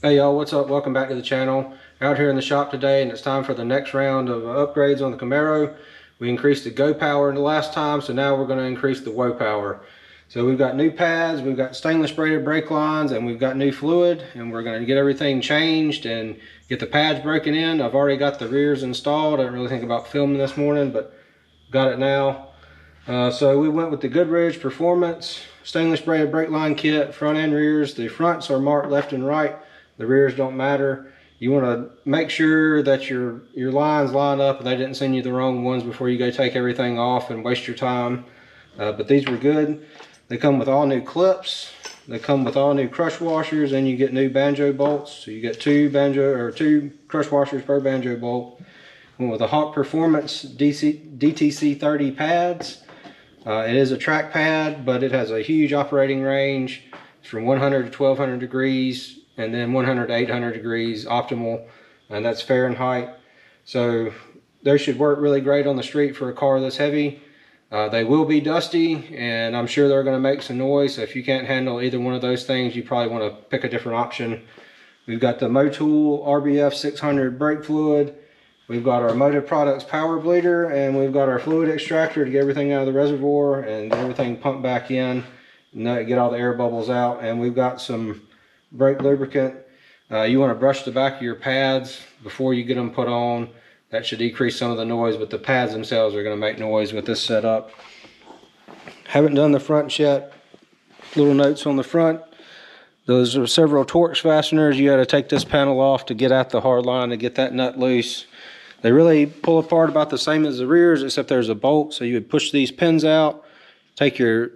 Hey y'all, what's up? Welcome back to the channel. Out here in the shop today, and it's time for the next round of upgrades on the Camaro. We increased the go power in the last time, so now we're going to increase the whoa power. So we've got new pads, we've got stainless braided brake lines, and we've got new fluid, and we're going to get everything changed and get the pads broken in. I've already got the rears installed. I didn't really think about filming this morning, but got it now. So we went with the Goodridge Performance stainless braided brake line kit, front and rears. The fronts are marked left and right. The rears don't matter. You want to make sure that your lines line up and they didn't send you the wrong ones before you go take everything off and waste your time. But these were good. They come with all new clips. They come with all new crush washers, and you get new banjo bolts. So you get two crush washers per banjo bolt. Went with the Hawk Performance DTC30 pads. It is a track pad, but it has a huge operating range. It's from 100 to 1200 degrees. And then 100 to 800 degrees optimal, and that's Fahrenheit. So they should work really great on the street for a car this heavy. They will be dusty, and I'm sure they're going to make some noise. So if you can't handle either one of those things, you probably want to pick a different option. We've got the Motul RBF 600 brake fluid. We've got our Motive Products power bleeder, and we've got our fluid extractor to get everything out of the reservoir and get everything pumped back in, and get all the air bubbles out. And we've got some brake lubricant. You want to brush the back of your pads before you get them put on. That should decrease some of the noise, but the pads themselves are going to make noise with this setup. Haven't done the front yet. Little notes on the front. Those are several Torx fasteners. You got to take this panel off to get at the hard line to get that nut loose. They really pull apart about the same as the rears, except there's a bolt. So you would push these pins out, take your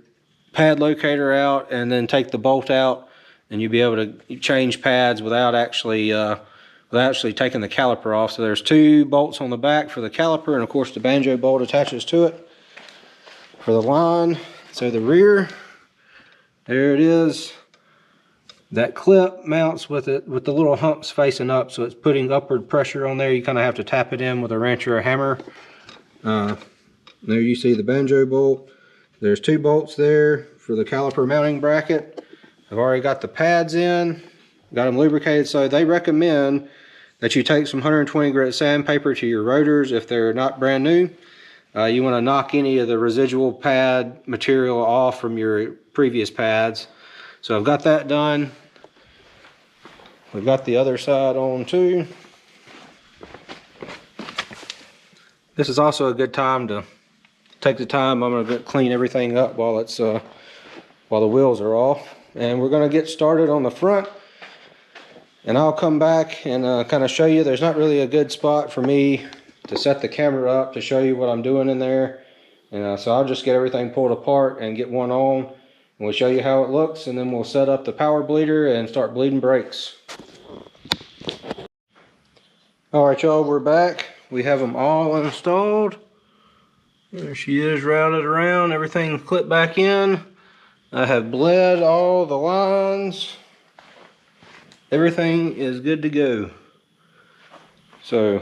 pad locator out, and then take the bolt out, and you'll be able to change pads without actually taking the caliper off. So there's two bolts on the back for the caliper, and of course the banjo bolt attaches to it for the line. So the rear, there it is. That clip mounts with the little humps facing up, so it's putting upward pressure on there. You kind of have to tap it in with a wrench or a hammer. There you see the banjo bolt. There's two bolts there for the caliper mounting bracket. I've already got the pads in, got them lubricated. So they recommend that you take some 120 grit sandpaper to your rotors if they're not brand new. You want to knock any of the residual pad material off from your previous pads. So I've got that done. We've got the other side on too. This is also a good time to take the time. I'm going to clean everything up while the wheels are off. And we're going to get started on the front, and I'll come back and kind of show you. There's not really a good spot for me to set the camera up to show you what I'm doing in there, and so I'll just get everything pulled apart and get one on, and we'll show you how it looks, and then we'll set up the power bleeder and start bleeding brakes. Alright y'all, we're back. We have them all installed. There she is, routed around, everything clipped back in. I have bled all the lines. Everything is good to go. So,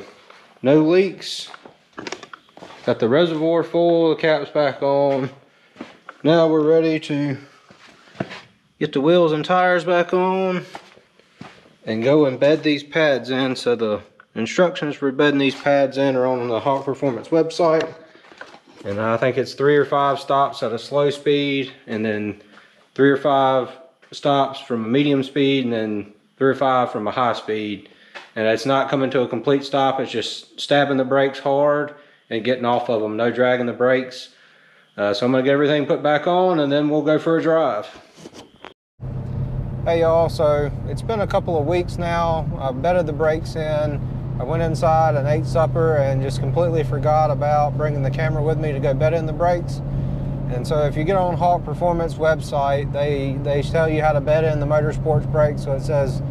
no leaks. Got the reservoir full, the cap's back on. Now we're ready to get the wheels and tires back on and go and bed these pads in. So the instructions for bedding these pads in are on the Hawk Performance website. And I think it's 3 or 5 stops at a slow speed, and then 3 or 5 stops from a medium speed, and then 3 or 5 from a high speed. And it's not coming to a complete stop, it's just stabbing the brakes hard and getting off of them, no dragging the brakes. So I'm gonna get everything put back on, and then we'll go for a drive. Hey y'all, so it's been a couple of weeks now. I've bedded the brakes in. I went inside and ate supper and just completely forgot about bringing the camera with me to go bed in the brakes. And so if you get on Hawk Performance website, they tell you how to bed in the motorsports brake. So it says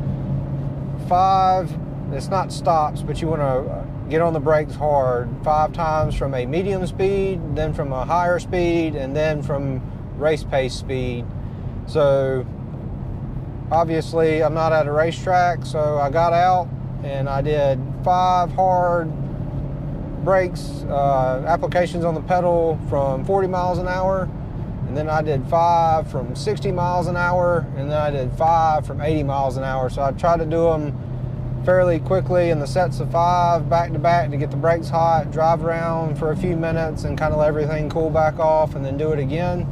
5, it's not stops, but you want to get on the brakes hard 5 times from a medium speed, then from a higher speed, and then from race pace speed. So obviously I'm not at a racetrack, so I got out and I did 5 hard brakes, applications on the pedal from 40 miles an hour, and and then I did 5 from 60 miles an hour, and then I did 5 from 80 miles an hour. So I tried to do them fairly quickly in the sets of 5 back to back to get the brakes hot, drive around for a few minutes and kind of let everything cool back off, and then do it again.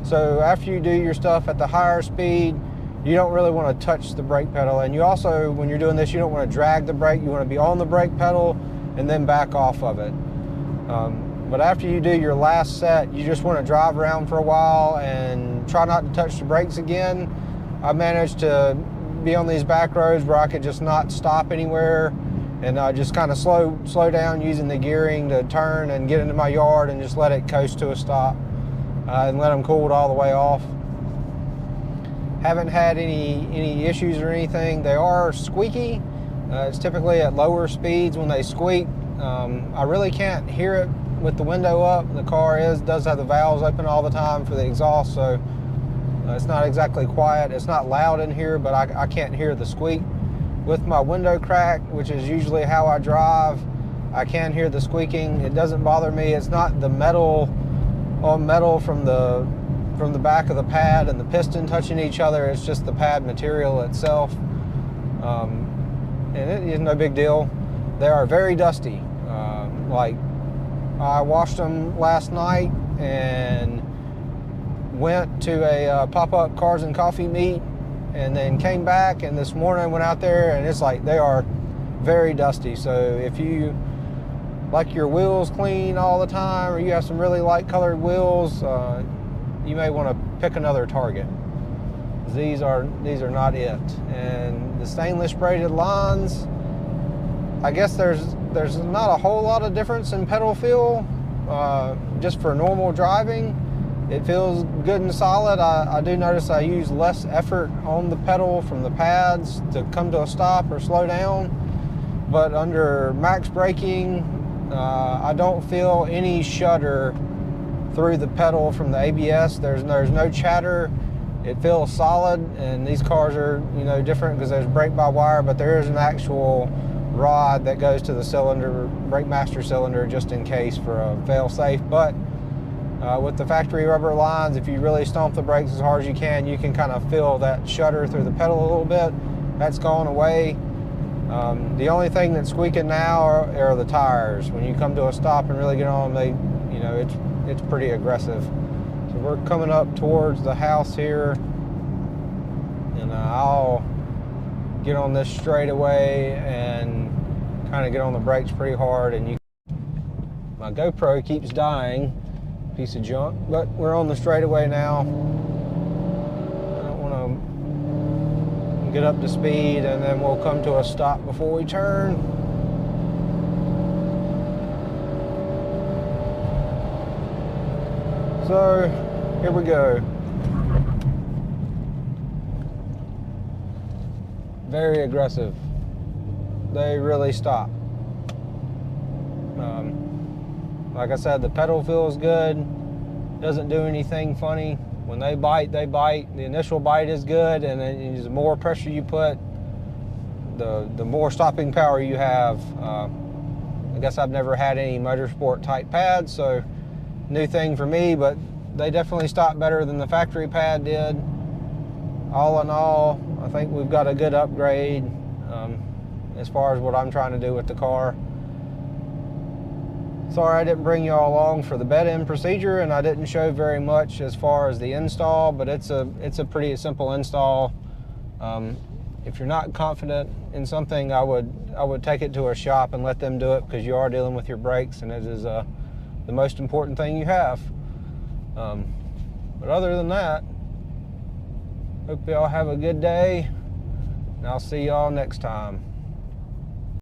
So after you do your stuff at the higher speed, you don't really want to touch the brake pedal. And you also, when you're doing this, you don't want to drag the brake. You want to be on the brake pedal and then back off of it. But after you do your last set, you just want to drive around for a while and try not to touch the brakes again. I managed to be on these back roads where I could just not stop anywhere, and just kind of slow down using the gearing to turn and get into my yard and just let it coast to a stop and let them cool it all the way off. Haven't had any issues or anything. They are squeaky. It's typically at lower speeds when they squeak. I really can't hear it with the window up. The car does have the valves open all the time for the exhaust, so it's not exactly quiet. It's not loud in here, but I can't hear the squeak. With my window crack, which is usually how I drive, I can hear the squeaking. It doesn't bother me. It's not the metal on metal from the back of the pad and the piston touching each other. It's just the pad material itself, and it is no big deal. They are very dusty. Like, I washed them last night and went to a pop-up cars and coffee meet, and then came back, and this morning I went out there, and it's like they are very dusty. So if you like your wheels clean all the time, or you have some really light colored wheels, you may want to pick another Target. These are not it. And the stainless braided lines, I guess there's not a whole lot of difference in pedal feel. Just for normal driving, it feels good and solid. I do notice I use less effort on the pedal from the pads to come to a stop or slow down. But under max braking, I don't feel any shudder through the pedal from the ABS. There's no chatter. It feels solid, and these cars are, you know, different because there's brake-by-wire, but there is an actual rod that goes to the cylinder, brake master cylinder, just in case for a fail-safe. But with the factory rubber lines, if you really stomp the brakes as hard as you can kind of feel that shudder through the pedal a little bit. That's gone away. The only thing that's squeaking now are the tires. When you come to a stop and really get on them, you know, it's pretty aggressive. So we're coming up towards the house here, and I'll get on this straightaway and kind of get on the brakes pretty hard. And my GoPro keeps dying, piece of junk, but we're on the straightaway now. I don't want to get up to speed, and then we'll come to a stop before we turn. So here we go. Very aggressive. They really stop. Like I said, the pedal feels good. Doesn't do anything funny. When they bite, they bite. The initial bite is good, and then the more pressure you put, the more stopping power you have. I guess I've never had any motorsport type pads, so new thing for me, but they definitely stop better than the factory pad did. All in all, I think we've got a good upgrade as far as what I'm trying to do with the car. Sorry I didn't bring you all along for the bed-in procedure, and I didn't show very much as far as the install, but it's a pretty simple install. If you're not confident in something, I would take it to a shop and let them do it, because you are dealing with your brakes, and it is the most important thing you have. But other than that, hope y'all have a good day, and I'll see y'all next time.